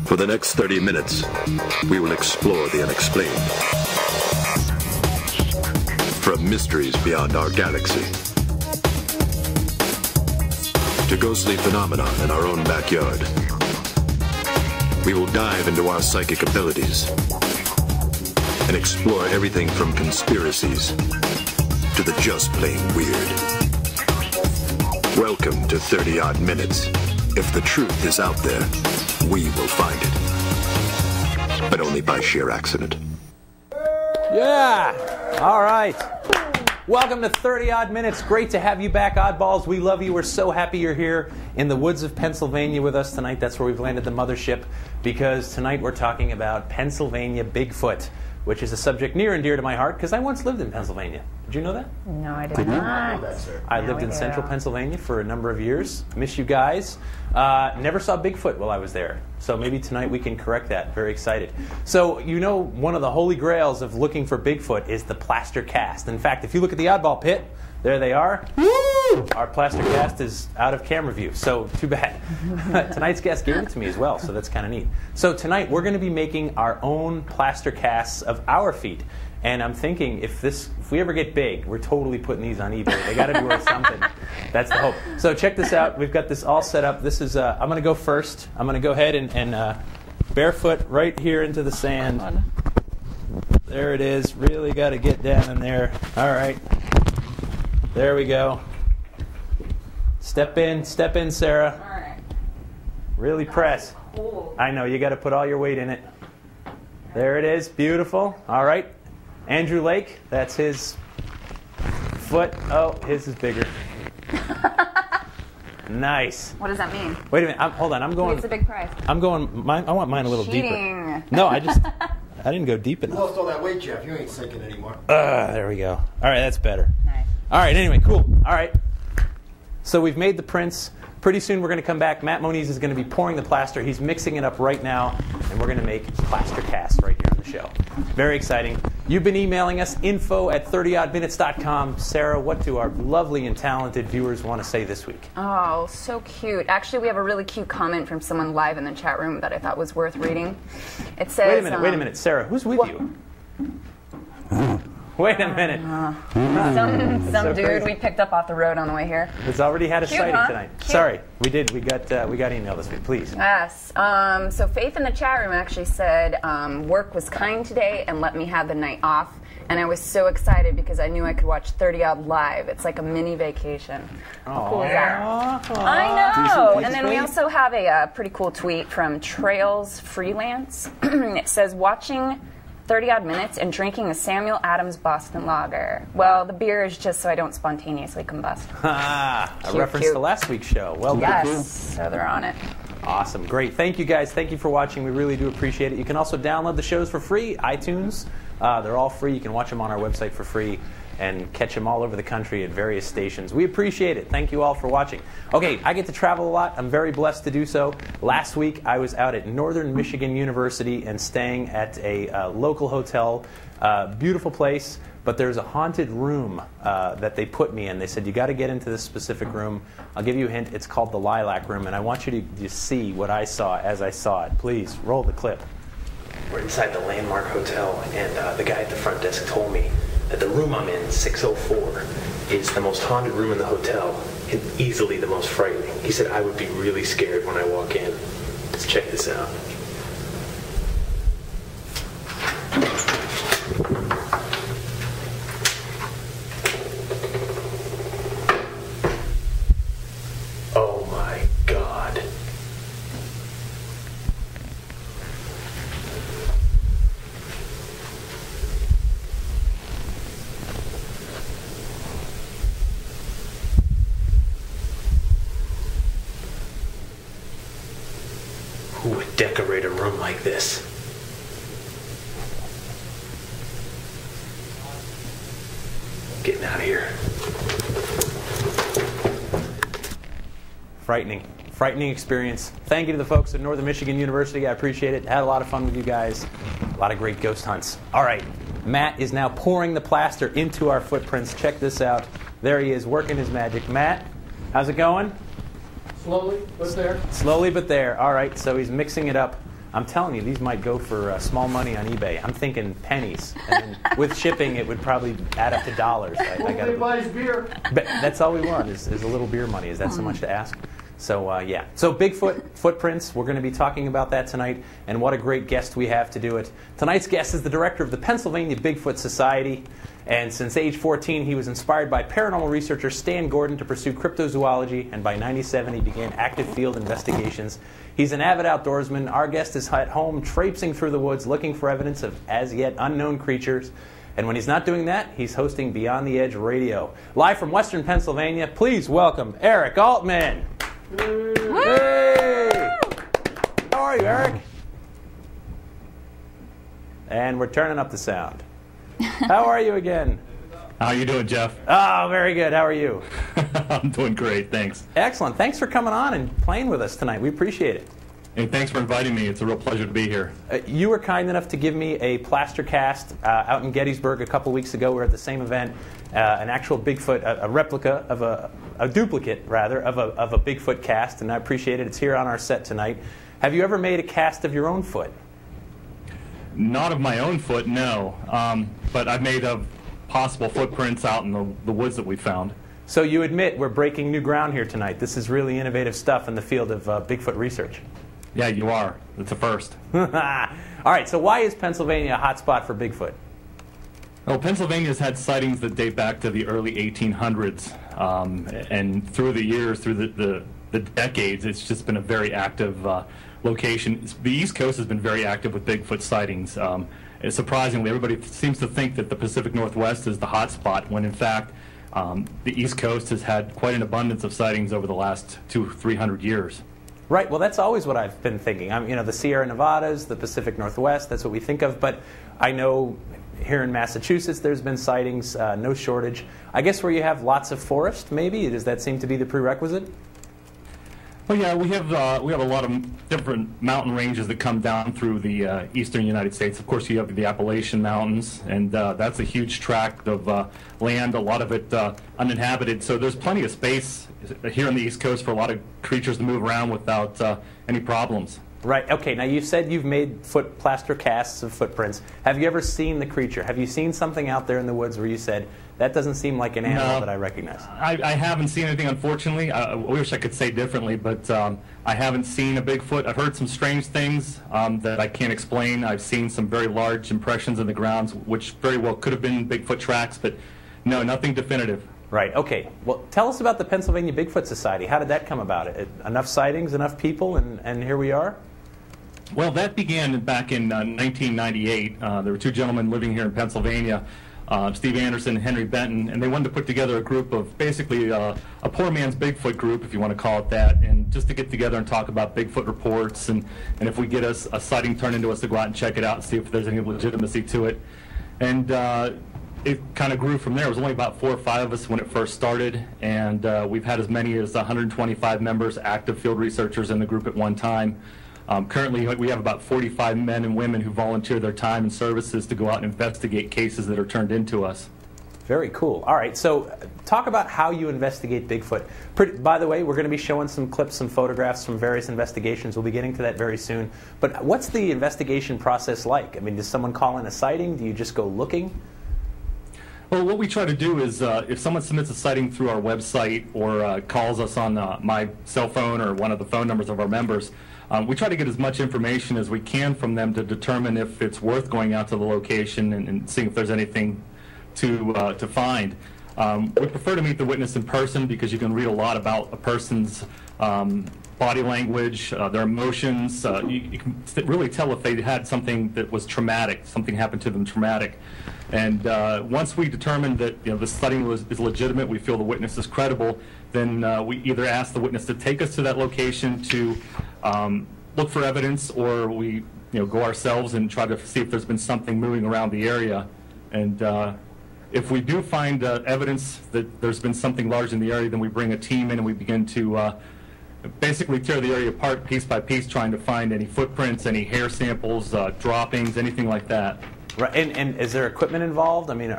For the next 30 minutes, we will explore the unexplained. From mysteries beyond our galaxy to ghostly phenomena in our own backyard, we will dive into our psychic abilities and explore everything from conspiracies to the just plain weird. Welcome to 30 Odd Minutes. If the truth is out there, we will find it. But only by sheer accident. Yeah! All right. Welcome to 30 Odd Minutes. Great to have you back, Oddballs. We love you. We're so happy you're here in the woods of Pennsylvania with us tonight. That's where we've landed the mothership, because tonight we're talking about Pennsylvania Bigfoot, which is a subject near and dear to my heart because I once lived in Pennsylvania. Did you know that? No, I did not. I lived in central Pennsylvania for a number of years. Miss you guys. Never saw Bigfoot while I was there. So maybe tonight we can correct that. Very excited. So you know one of the holy grails of looking for Bigfoot is the plaster cast. In fact, if you look at the Oddball Pit, there they are. Woo! Our plaster cast is out of camera view, so too bad. Tonight's guest gave it to me as well, so that's kind of neat. So tonight we're going to be making our own plaster casts of our feet. And I'm thinking if we ever get big, we're totally putting these on eBay. They got to be worth something. That's the hope. So check this out. We've got this all set up. This is I'm going to go first. I'm going to go ahead and barefoot right here into the sand. There it is. Really got to get down in there. All right. There we go. Step in, Sarah. All right. Really press. Cool. I know, you got to put all your weight in it. There it is. Beautiful. All right. Andrew Lake, that's his foot. Oh, his is bigger. Nice. What does that mean? Wait a minute. Hold on. I'm going. It's a big prize. I'm going. I want mine a little Cheating. deeper. No, I didn't go deep enough. You lost all that weight, Jeff. You ain't sinking anymore. There we go. All right, that's better. Nice. All right. Anyway, cool. All right. So we've made the prints. Pretty soon we're going to come back. Matt Moniz is going to be pouring the plaster. He's mixing it up right now, and we're going to make plaster casts right here on the show. Very exciting. You've been emailing us, info@30oddminutes.com. Sarah, what do our lovely and talented viewers want to say this week? Oh, so cute. Actually, we have a really cute comment from someone live in the chat room that I thought was worth reading. It says... Wait a minute. Sarah, who's with you? Wait a minute. Some dude crazy. we picked up off the road on the way here. It's already had a Cute, sighting huh? tonight. Cute. Sorry, we did. We got email this week. Please. Yes. So Faith in the chat room actually said, work was kind today and let me have the night off. And I was so excited because I knew I could watch 30 Odd live. It's like a mini vacation. How cool is that? I know. And then we also have a pretty cool tweet from Trails Freelance. It says, watching 30 Odd Minutes and drinking a Samuel Adams Boston Lager. Well, the beer is just so I don't spontaneously combust. A reference to last week's show. Well done. Yes, so they're on it. Awesome. Great. Thank you, guys. Thank you for watching. We really do appreciate it. You can also download the shows for free, iTunes. They're all free. You can watch them on our website for free and catch them all over the country at various stations. We appreciate it. Thank you all for watching. Okay, I get to travel a lot. I'm very blessed to do so. Last week, I was out at Northern Michigan University and staying at a local hotel. Beautiful place, but there's a haunted room that they put me in. They said, you got to get into this specific room. I'll give you a hint. It's called the Lilac Room, and I want you to just see what I saw as I saw it. Please, roll the clip. We're inside the Landmark Hotel, and the guy at the front desk told me that the room I'm in, 604, is the most haunted room in the hotel and easily the most frightening. He said I would be really scared when I walk in. Let's check this out. Oh my God. Who would decorate a room like this? Getting out of here. Frightening experience. Thank you to the folks at Northern Michigan University. I appreciate it. Had a lot of fun with you guys. A lot of great ghost hunts. All right. Matt is now pouring the plaster into our footprints. Check this out. There he is, working his magic. Matt, how's it going? Slowly, but there. Slowly but there. All right, so he's mixing it up. I'm telling you, these might go for small money on eBay. I'm thinking pennies. And with shipping, it would probably add up to dollars. Hopefully buys beer. But that's all we want is a little beer money. Is that so much to ask? So, yeah. So Bigfoot footprints, we're going to be talking about that tonight. And what a great guest we have to do it. Tonight's guest is the director of the Pennsylvania Bigfoot Society. And since age 14, he was inspired by paranormal researcher Stan Gordon to pursue cryptozoology. And by '97, he began active field investigations. He's an avid outdoorsman. Our guest is at home traipsing through the woods looking for evidence of as yet unknown creatures. And when he's not doing that, he's hosting Beyond the Edge Radio. Live from Western Pennsylvania, please welcome Eric Altman. Hey! How are you, Eric? And we're turning up the sound. How are you again? How you doing, Jeff? Oh, very good. How are you? I'm doing great, thanks. Excellent. Thanks for coming on and playing with us tonight. We appreciate it. And thanks for inviting me. It's a real pleasure to be here. You were kind enough to give me a plaster cast out in Gettysburg a couple weeks ago. We were at the same event. An actual Bigfoot, a replica of a duplicate, rather, of a Bigfoot cast, and I appreciate it. It's here on our set tonight. Have you ever made a cast of your own foot? Not of my own foot, no. But I've made possible footprints out in the woods that we found. So you admit we're breaking new ground here tonight. This is really innovative stuff in the field of Bigfoot research. Yeah, you are. It's a first. All right, so why is Pennsylvania a hot spot for Bigfoot? Well, Pennsylvania's had sightings that date back to the early 1800s. And through the years, through the decades, it's just been a very active location. The East Coast has been very active with Bigfoot sightings. Surprisingly, everybody seems to think that the Pacific Northwest is the hot spot, when in fact the East Coast has had quite an abundance of sightings over the last 200-300 years. Right. Well, that's always what I've been thinking. The Sierra Nevadas, the Pacific Northwest, that's what we think of. But I know here in Massachusetts there's been sightings, no shortage. I guess where you have lots of forest, maybe? Does that seem to be the prerequisite? Well, yeah, we have a lot of different mountain ranges that come down through the eastern United States. Of course, you have the Appalachian Mountains, and that's a huge tract of land, a lot of it uninhabited. So there's plenty of space here on the East Coast for a lot of creatures to move around without any problems. Right. Okay. Now, you said you've made plaster casts of footprints. Have you ever seen the creature? Have you seen something out there in the woods where you said, that doesn't seem like an animal that I recognize? I haven't seen anything, unfortunately. I wish I could say differently, but I haven't seen a Bigfoot. I've heard some strange things that I can't explain. I've seen some very large impressions in the grounds, which very well could have been Bigfoot tracks, but no, nothing definitive. Right. Okay. Well, tell us about the Pennsylvania Bigfoot Society. How did that come about? Enough sightings, enough people, and here we are? Well, that began back in 1998. There were two gentlemen living here in Pennsylvania, Steve Anderson and Henry Benton, and they wanted to put together a group of basically a poor man's Bigfoot group, if you want to call it that, and just to get together and talk about Bigfoot reports, and if we get a sighting turned into us, to go out and check it out and see if there's any legitimacy to it. And it kind of grew from there. It was only about 4 or 5 of us when it first started, and we've had as many as 125 members, active field researchers in the group at one time. Currently, we have about 45 men and women who volunteer their time and services to go out and investigate cases that are turned into us. Very cool. All right, so talk about how you investigate Bigfoot. By the way, we're going to be showing some clips, some photographs from various investigations. We'll be getting to that very soon. But what's the investigation process like? I mean, does someone call in a sighting? Do you just go looking? Well, what we try to do is if someone submits a sighting through our website or calls us on my cell phone or one of the phone numbers of our members, we try to get as much information as we can from them to determine if it's worth going out to the location and seeing if there's anything to find. We prefer to meet the witness in person because you can read a lot about a person's body language, their emotions. You can really tell if they had something that was traumatic, something happened to them traumatic. And once we determine that the sighting is legitimate, we feel the witness is credible, then we either ask the witness to take us to that location to look for evidence, or we go ourselves and try to see if there's been something moving around the area. And if we do find evidence that there's been something large in the area, then we bring a team in and we begin to basically tear the area apart piece by piece, trying to find any footprints, any hair samples, droppings, anything like that. Right, and is there equipment involved? I mean,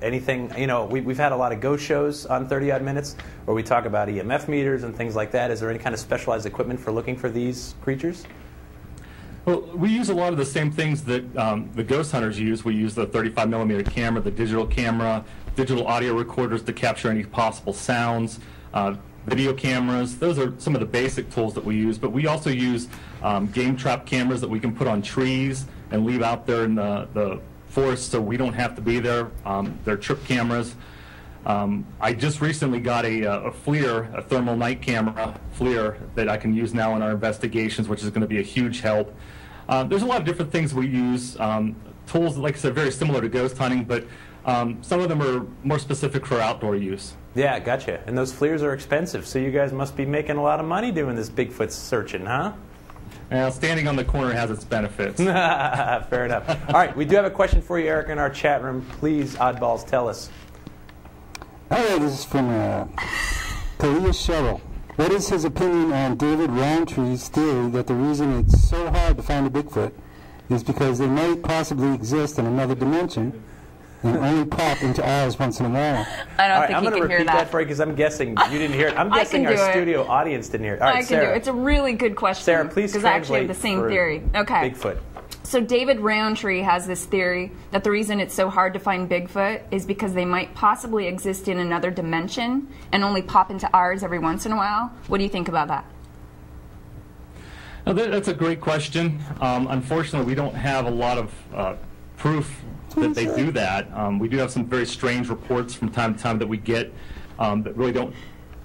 anything, you know, we've had a lot of ghost shows on 30 Odd Minutes where we talk about EMF meters and things like that. Is there any kind of specialized equipment for looking for these creatures? Well, we use a lot of the same things that the ghost hunters use. We use the 35mm camera, the digital camera, digital audio recorders to capture any possible sounds, video cameras. Those are some of the basic tools that we use, but we also use game trap cameras that we can put on trees and leave out there in the forest so we don't have to be there. They're trip cameras. I just recently got a FLIR, a thermal night camera, FLIR, that I can use now in our investigations, which is going to be a huge help. There's a lot of different things we use. Tools, like I said, very similar to ghost hunting, but some of them are more specific for outdoor use. Yeah, gotcha. And those FLIRs are expensive, so you guys must be making a lot of money doing this Bigfoot searching, huh? Standing on the corner has its benefits. Fair enough. All right, we do have a question for you, Eric, in our chat room. Please, oddballs, tell us. Hi, this is from Kalia Sherrill. What is his opinion on David Roundtree's theory that the reason it's so hard to find a Bigfoot is because they might possibly exist in another dimension and only pop into ours once in a while? I don't All right, think I'm you going to can hear repeat that for you because I'm guessing you didn't hear it. I'm guessing our studio audience didn't hear it. All right, I can Sarah. do it. It's a really good question. Sarah, please because I actually have translate the same for theory. Okay. Bigfoot. So David Roundtree has this theory that the reason it's so hard to find Bigfoot is because they might possibly exist in another dimension and only pop into ours every once in a while. What do you think about that? Now, that's a great question. Unfortunately, we don't have a lot of proof that they do that. We do have some very strange reports from time to time that we get that really don't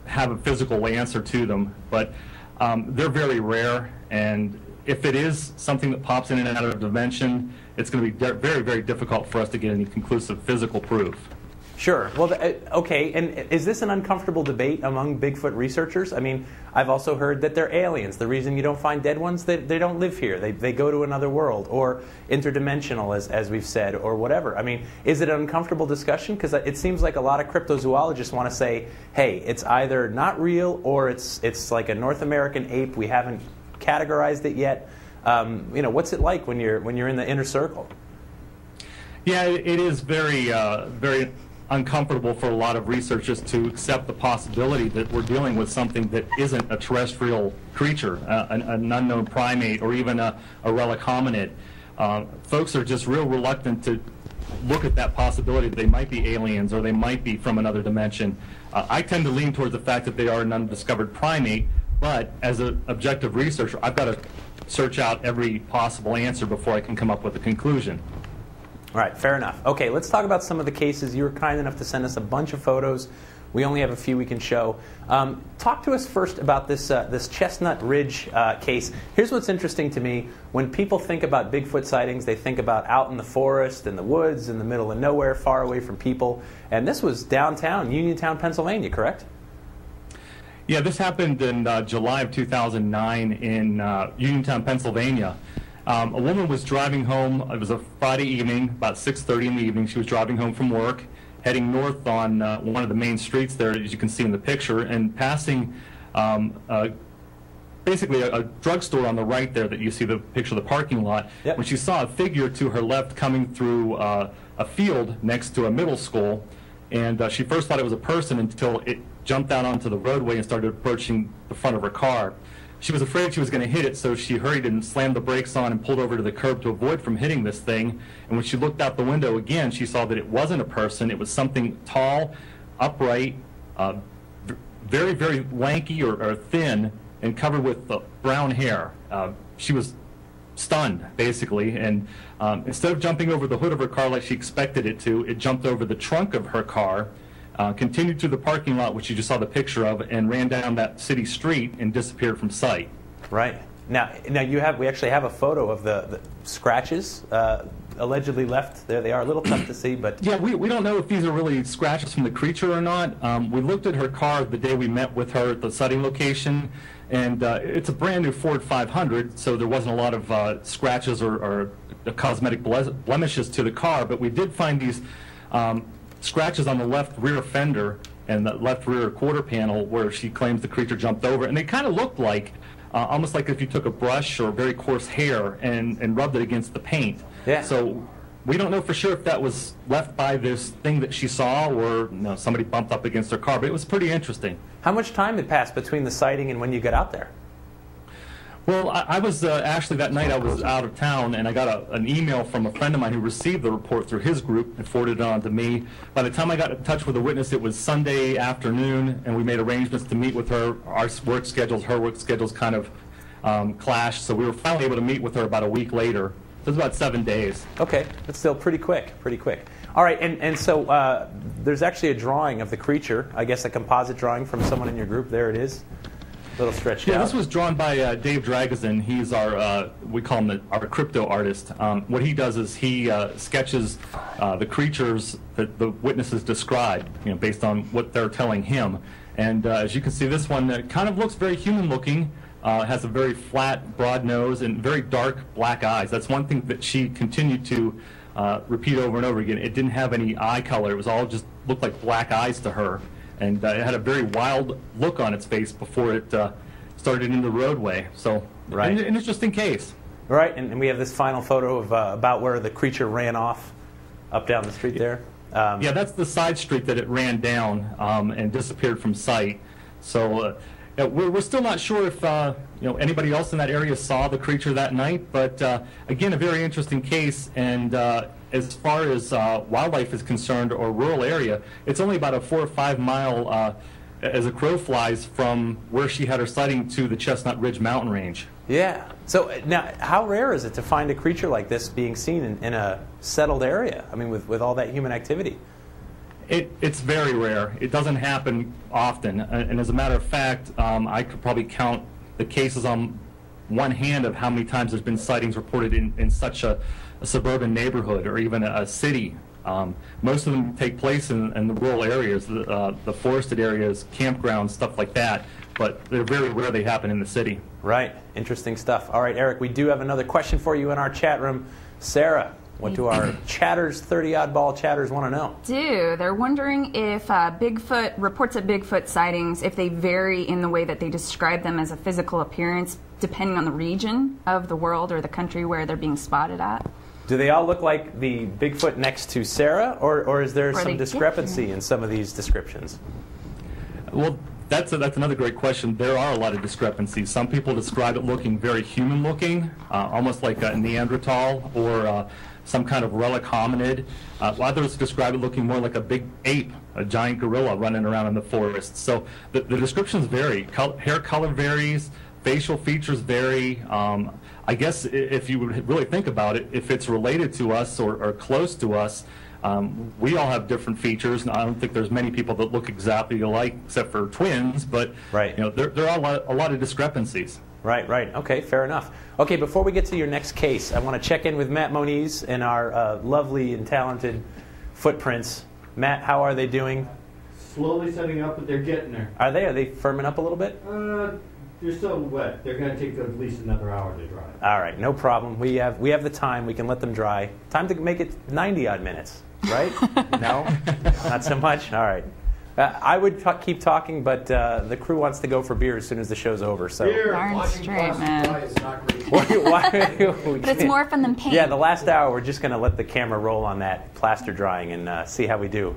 have a physical answer to them, but they're very rare, and if it is something that pops in and out of a dimension, it's going to be very, very difficult for us to get any conclusive physical proof. Sure. Well, okay, and is this an uncomfortable debate among Bigfoot researchers? I mean, I've also heard that they're aliens. The reason you don't find dead ones, they don't live here. They go to another world, or interdimensional, as we've said, or whatever. I mean, is it an uncomfortable discussion? Because it seems like a lot of cryptozoologists want to say, hey, it's either not real or it's like a North American ape. We haven't categorized it yet. You know, what's it like when you're in the inner circle? Yeah, it is very, very uncomfortable for a lot of researchers to accept the possibility that we're dealing with something that isn't a terrestrial creature, an unknown primate, or even a relic hominid. Folks are just real reluctant to look at that possibility that they might be aliens or they might be from another dimension. I tend to lean towards the fact that they are an undiscovered primate, but as an objective researcher, I've got to search out every possible answer before I can come up with a conclusion. All right, fair enough. Okay, let's talk about some of the cases. You were kind enough to send us a bunch of photos. We only have a few we can show. Talk to us first about this Chestnut Ridge case. Here's what's interesting to me. When people think about Bigfoot sightings, they think about out in the forest, in the woods, in the middle of nowhere, far away from people. And this was downtown, Uniontown, Pennsylvania, correct? Yeah, this happened in July of 2009 in Uniontown, Pennsylvania. A woman was driving home. It was a Friday evening, about 6:30 in the evening. She was driving home from work, heading north on one of the main streets there, as you can see in the picture, and passing basically a drugstore on the right there that you see the picture of the parking lot. Yep. When she saw a figure to her left coming through a field next to a middle school, and she first thought it was a person until it jumped out onto the roadway and started approaching the front of her car. She was afraid she was going to hit it, so she hurried and slammed the brakes on and pulled over to the curb to avoid from hitting this thing. And when she looked out the window again, she saw that it wasn't a person. It was something tall, upright, very, very lanky or thin, and covered with brown hair. She was stunned, basically, and instead of jumping over the hood of her car like she expected it to, it jumped over the trunk of her car, continued through the parking lot, which you just saw the picture of, and ran down that city street and disappeared from sight. Right. Now we actually have a photo of the scratches allegedly left. There they are, a little tough to see, but... Yeah, we don't know if these are really scratches from the creature or not. We looked at her car the day we met with her at the sighting location, and it's a brand new Ford 500, so there wasn't a lot of scratches or cosmetic blemishes to the car, but we did find these scratches on the left rear fender and the left rear quarter panel where she claims the creature jumped over, and they kind of looked like almost like if you took a brush or very coarse hair and rubbed it against the paint. Yeah. So we don't know for sure if that was left by this thing that she saw or somebody bumped up against her car, but it was pretty interesting. How much time had passed between the sighting and when you got out there? Well, I was actually that night I was out of town, and I got an email from a friend of mine who received the report through his group and forwarded it on to me. By the time I got in touch with the witness, it was Sunday afternoon, and we made arrangements to meet with her. Our work schedules, her work schedules kind of clashed, so we were finally able to meet with her about a week later. It was about 7 days. Okay, but still pretty quick, pretty quick. All right, and so there's actually a drawing of the creature, I guess a composite drawing from someone in your group. There it is. A little stretched out. Yeah, this was drawn by Dave Dragazin. He's our, we call him our crypto artist. What he does is he sketches the creatures that the witnesses describe, based on what they're telling him. And as you can see, this one kind of looks very human-looking. Has a very flat, broad nose and very dark black eyes. That's one thing that she continued to repeat over and over again. It didn't have any eye color. It was all just looked like black eyes to her. And it had a very wild look on its face before it started into the roadway. So, right. An interesting case. Right, and we have this final photo of about where the creature ran off up down the street there. Yeah, that's the side street that it ran down and disappeared from sight. So we're still not sure if anybody else in that area saw the creature that night. But again, a very interesting case. And as far as wildlife is concerned, or rural area, it's only about a 4 or 5 mile as a crow flies from where she had her sighting to the Chestnut Ridge mountain range. Yeah. So now, how rare is it to find a creature like this being seen in a settled area? I mean, with all that human activity. It's very rare. It doesn't happen often. And as a matter of fact, I could probably count the cases on one hand of how many times there's been sightings reported in such a suburban neighborhood or even a city. Most of them take place in the rural areas, the forested areas, campgrounds, stuff like that. But they're very rare they happen in the city. Right. Interesting stuff. All right, Eric, we do have another question for you in our chat room. Sarah, what do our chatters, 30-oddball chatters, want to know? They're wondering if reports of Bigfoot sightings, if they vary in the way that they describe them as a physical appearance, depending on the region of the world or the country where they're being spotted at. Do they all look like the Bigfoot next to Sarah, or is there some discrepancy in some of these descriptions? Well, that's another great question. There are a lot of discrepancies. Some people describe it looking very human-looking, almost like a Neanderthal or some kind of relic hominid. Others describe it looking more like a big ape, a giant gorilla running around in the forest. So the descriptions vary. Hair color varies. Facial features vary. I guess if you would really think about it, if it's related to us or close to us, we all have different features, and I don't think there's many people that look exactly alike, except for twins. But right. There are a lot of discrepancies. Right. Okay, fair enough. Okay, before we get to your next case, I want to check in with Matt Moniz and our lovely and talented Footprints. Matt, how are they doing? Slowly setting up, but they're getting there. Are they firming up a little bit? They're still wet. They're going to take at least another hour to dry. All right, no problem. We have the time. We can let them dry. Time to make it 90-odd minutes, right? No? Not so much? All right. I would keep talking, but the crew wants to go for beer as soon as the show's over. So. Beer! Darn straight, man. Is not great. But it's more fun than pain. Yeah, the last hour, we're just going to let the camera roll on that plaster drying and see how we do.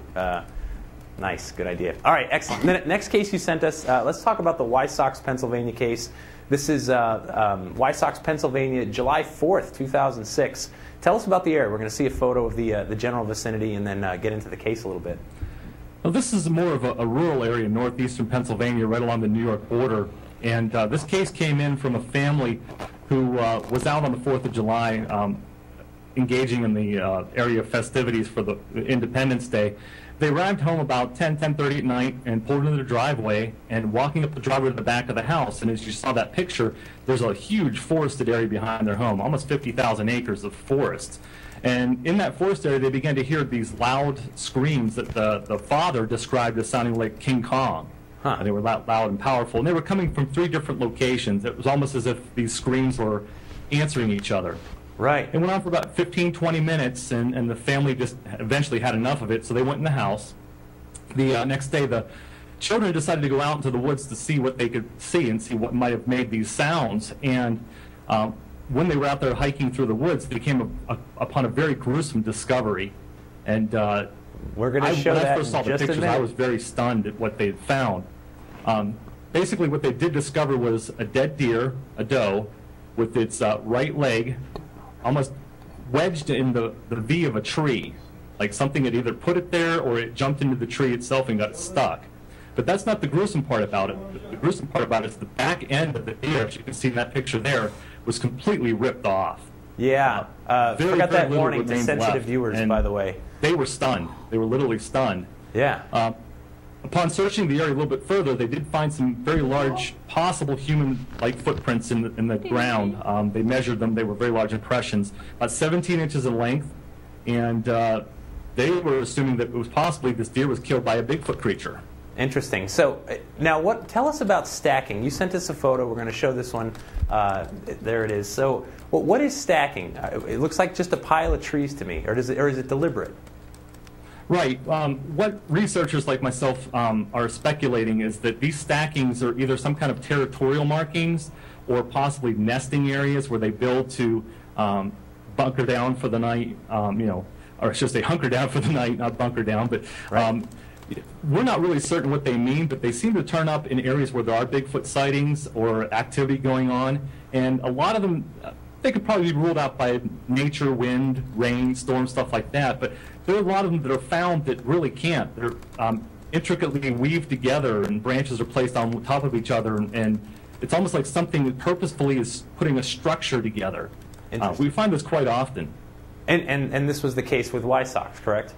Nice, good idea. All right, excellent. Next case you sent us, let's talk about the Wysox, Pennsylvania case. This is Wysox, Pennsylvania, July 4th, 2006. Tell us about the area. We're going to see a photo of the general vicinity and then get into the case a little bit. Well, this is more of a rural area, northeastern Pennsylvania, right along the New York border. And this case came in from a family who was out on the 4th of July engaging in the area festivities for the Independence Day. They arrived home about 10:30 at night and pulled into their driveway and walking up the driveway to the back of the house. And as you saw that picture, there's a huge forested area behind their home, almost 50,000 acres of forest. And in that forest area, they began to hear these loud screams that the father described as sounding like King Kong. Huh. They were loud and powerful. And they were coming from 3 different locations. It was almost as if these screams were answering each other. Right. It went on for about 15, 20 minutes, and the family just eventually had enough of it, so they went in the house. The next day, the children decided to go out into the woods to see what they could see and see what might have made these sounds. And when they were out there hiking through the woods, they came upon a very gruesome discovery. And we're going to show when that I first saw in the just a pictures, minute. I was very stunned at what they had found. Basically, what they did discover was a dead deer, a doe, with its right leg almost wedged in the V of a tree. Like something had either put it there or it jumped into the tree itself and got stuck. But that's not the gruesome part about it. The gruesome part about it is the back end of the deer, as you can see in that picture there, was completely ripped off. Yeah. Forgot that warning to sensitive left, viewers, and by the way. They were stunned. They were literally stunned. Yeah. Upon searching the area a little bit further, they did find some very large possible human-like footprints in the ground. They measured them. They were very large impressions, about 17 inches in length, and they were assuming that it was possibly this deer was killed by a Bigfoot creature. Interesting. So now, tell us about stacking. You sent us a photo. We're going to show this one. There it is. So, what is stacking? It looks like just a pile of trees to me, or is it deliberate? Right. What researchers like myself are speculating is that these stackings are either some kind of territorial markings or possibly nesting areas where they build to bunker down for the night, or I should say hunker down for the night, not bunker down. But right. We're not really certain what they mean, but they seem to turn up in areas where there are Bigfoot sightings or activity going on. And a lot of them, they could probably be ruled out by nature, wind, rain, storm, stuff like that. But there are a lot of them that are found that really can't. They're intricately weaved together, and branches are placed on top of each other. And it's almost like something that purposefully is putting a structure together. We find this quite often. And this was the case with Wysox, correct?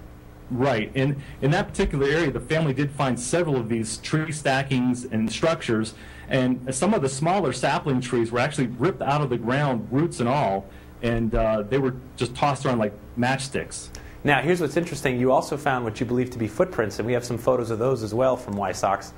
Right. In that particular area, the family did find several of these tree stackings and structures, and some of the smaller sapling trees were actually ripped out of the ground, roots and all, and they were just tossed around like matchsticks. Now, here's what's interesting. You also found what you believe to be footprints, and we have some photos of those as well from Wysox.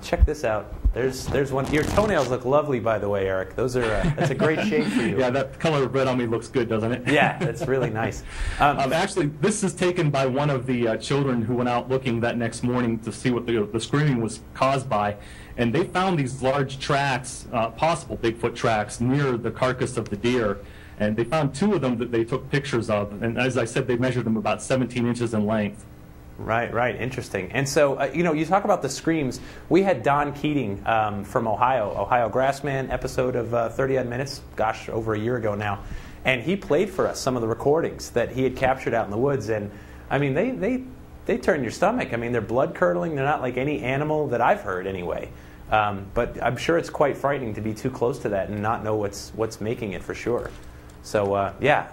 Check this out. There's one. Your toenails look lovely, by the way, Eric. Those are that's a great shade for you. Yeah, that color of red on me looks good, doesn't it? Yeah, that's really nice. Actually, this is taken by one of the children who went out looking that next morning to see what the screaming was caused by, and they found these large tracks, possible Bigfoot tracks, near the carcass of the deer. And they found two of them that they took pictures of, and as I said, they measured them about 17 inches in length. Right, interesting. And so, you talk about the screams. We had Don Keating from Ohio Grassman episode of 30 Odd Minutes, gosh, over a year ago now. And he played for us some of the recordings that he had captured out in the woods. And, I mean, they turn your stomach. I mean, they're blood-curdling. They're not like any animal that I've heard anyway. But I'm sure it's quite frightening to be too close to that and not know what's making it for sure. So, yeah,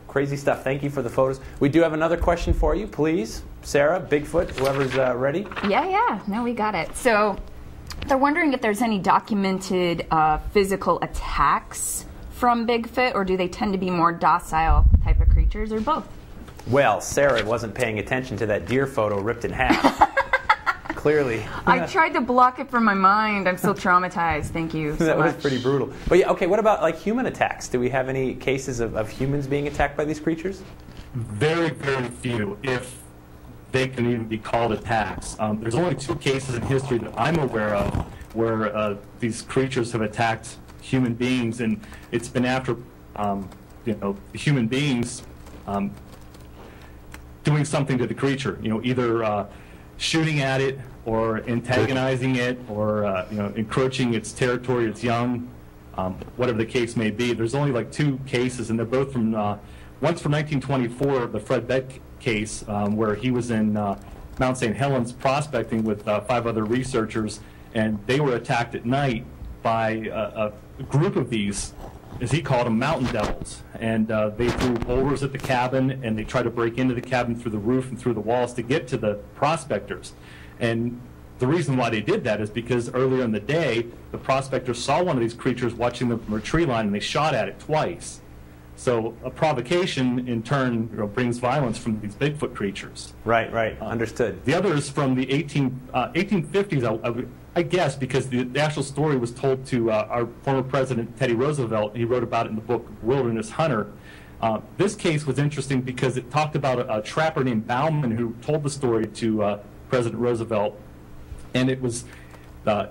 crazy stuff. Thank you for the photos. We do have another question for you, please. Sarah, Bigfoot, whoever's ready. Yeah. No, we got it. So they're wondering if there's any documented physical attacks from Bigfoot, or do they tend to be more docile type of creatures, or both? Well, Sarah wasn't paying attention to that deer photo ripped in half. Clearly. I tried to block it from my mind. I'm still traumatized. Thank you so That was much. pretty brutal. But yeah, okay, what about like human attacks? Do we have any cases of humans being attacked by these creatures? Very, very few, if they can even be called attacks. There's only 2 cases in history that I'm aware of where these creatures have attacked human beings, and it's been after human beings doing something to the creature. Either shooting at it, or antagonizing it, or encroaching its territory, its young, whatever the case may be. There's only like 2 cases, and they're both from one's from 1924, the Fred Beck case, where he was in Mount St. Helens prospecting with 5 other researchers, and they were attacked at night by a group of these, as he called them, mountain devils. And they threw boulders at the cabin, and they tried to break into the cabin through the roof and through the walls to get to the prospectors. And the reason why they did that is because earlier in the day, the prospectors saw one of these creatures watching them from a tree line, and they shot at it twice. So a provocation, in turn, brings violence from these Bigfoot creatures. Right. Understood. The other is from the 1850s, I guess, because the actual story was told to our former president, Teddy Roosevelt. He wrote about it in the book Wilderness Hunter. This case was interesting because it talked about a trapper named Bauman who told the story to President Roosevelt. And it was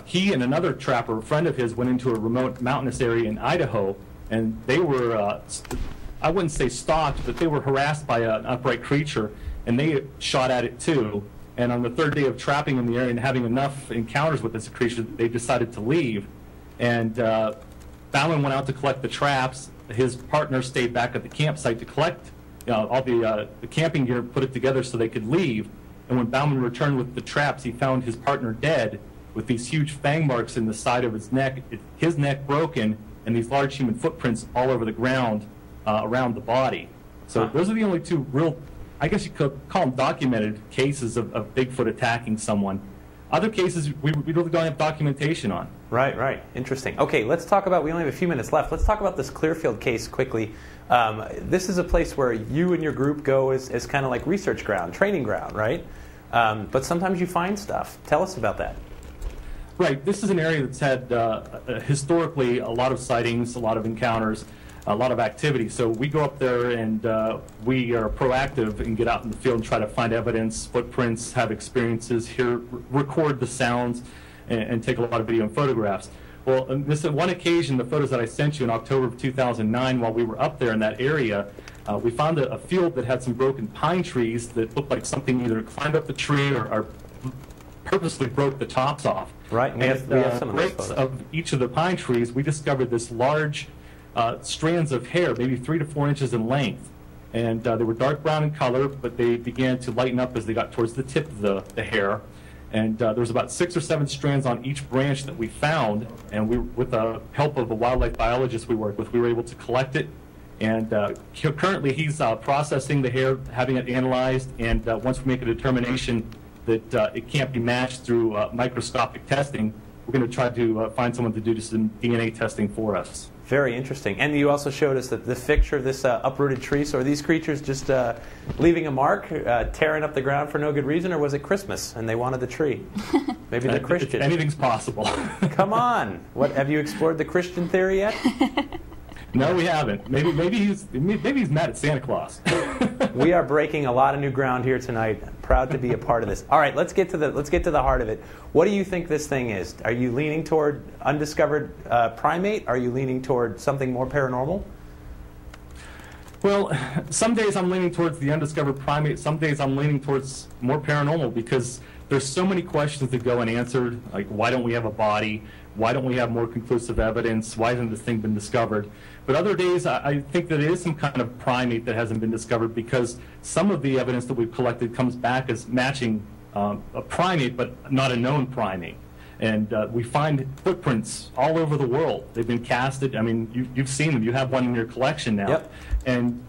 he and another trapper, a friend of his, went into a remote mountainous area in Idaho, and they were, I wouldn't say stalked, but they were harassed by an upright creature, and they shot at it too. And on the third day of trapping in the area and having enough encounters with this creature, they decided to leave. And Bauman went out to collect the traps. His partner stayed back at the campsite to collect all the camping gear, put it together so they could leave. And when Bauman returned with the traps, he found his partner dead with these huge fang marks in the side of his neck broken, and these large human footprints all over the ground around the body. So those are the only two real, I guess you could call them documented cases of Bigfoot attacking someone. Other cases we really don't have documentation on. Right, right. Interesting. Okay, let's talk about, we only have a few minutes left. Let's talk about this Clearfield case quickly. This is a place where you and your group go as kind of like research ground, training ground, right? But sometimes you find stuff. Tell us about that. Right. This is an area that's had historically a lot of sightings, a lot of encounters, a lot of activity. So we go up there and we are proactive and get out in the field and try to find evidence, footprints, have experiences, record the sounds, and take a lot of video and photographs. Well, this one occasion, the photos that I sent you in October of 2009, while we were up there in that area, we found a field that had some broken pine trees that looked like something either climbed up the tree or purposely broke the tops off. Right, and we have some of those photos. Of each of the pine trees, we discovered this large strands of hair, maybe 3 to 4 inches in length. And they were dark brown in color, but they began to lighten up as they got towards the tip of the hair. And there was about 6 or 7 strands on each branch that we found. And we, with the help of a wildlife biologist we work with, we were able to collect it. And currently he's processing the hair, having it analyzed. And once we make a determination that it can't be matched through microscopic testing, we're going to try to find someone to do some DNA testing for us. Very interesting. And you also showed us the picture of this uprooted tree. So are these creatures just leaving a mark, tearing up the ground for no good reason, or was it Christmas and they wanted the tree? Maybe they're Christian. Anything's possible. Come on. What, have you explored the Christian theory yet? No, we haven't. Maybe he's mad at Santa Claus. We are breaking a lot of new ground here tonight. Proud to be a part of this. All right, let's get to the heart of it. What do you think this thing is? Are you leaning toward undiscovered primate? Are you leaning toward something more paranormal? Well, some days I'm leaning towards the undiscovered primate. Some days I'm leaning towards more paranormal because there's so many questions that go unanswered. Like, why don't we have a body? Why don't we have more conclusive evidence? Why hasn't this thing been discovered? But other days, I think that it is some kind of primate that hasn't been discovered because some of the evidence that we've collected comes back as matching a primate, but not a known primate. And we find footprints all over the world. They've been casted. I mean, you've seen them. You have one in your collection now. Yep. And,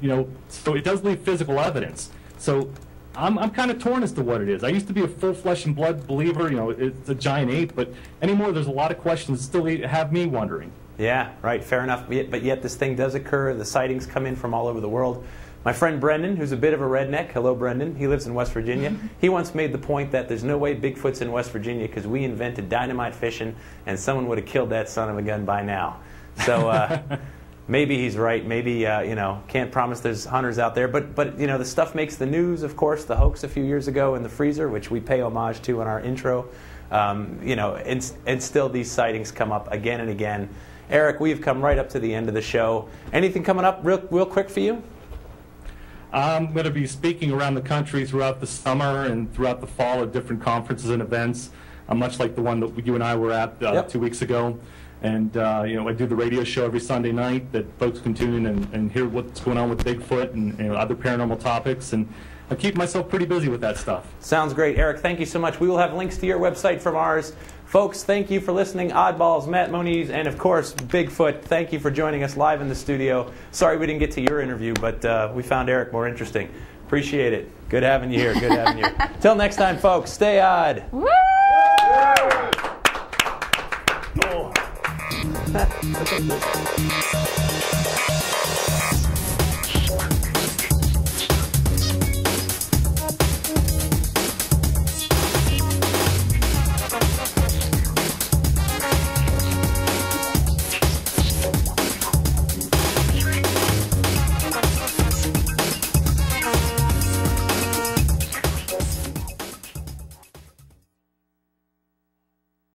so it does leave physical evidence. So I'm kind of torn as to what it is. I used to be a full flesh and blood believer, it's a giant ape, but anymore there's a lot of questions that still have me wondering. Yeah, right, fair enough. But yet this thing does occur. The sightings come in from all over the world. My friend Brendan, who's a bit of a redneck, hello Brendan, he lives in West Virginia. He once made the point that there's no way Bigfoot's in West Virginia because we invented dynamite fishing and someone would have killed that son of a gun by now. So maybe he's right. Maybe, can't promise there's hunters out there. But the stuff makes the news, of course. The hoax a few years ago in the freezer, which we pay homage to in our intro. And still these sightings come up again and again. Eric, we've come right up to the end of the show. Anything coming up real quick for you? I'm going to be speaking around the country throughout the summer and throughout the fall at different conferences and events, much like the one that you and I were at 2 weeks ago. And, I do the radio show every Sunday night that folks can tune in and hear what's going on with Bigfoot and other paranormal topics. And I keep myself pretty busy with that stuff. Sounds great. Eric, thank you so much. We will have links to your website from ours. Folks, thank you for listening. Oddballs, Matt Moniz, and of course, Bigfoot, thank you for joining us live in the studio. Sorry we didn't get to your interview, but we found Eric more interesting. Appreciate it. Good having you here. Good having you here. Till next time, folks, stay odd. Woo! Oh.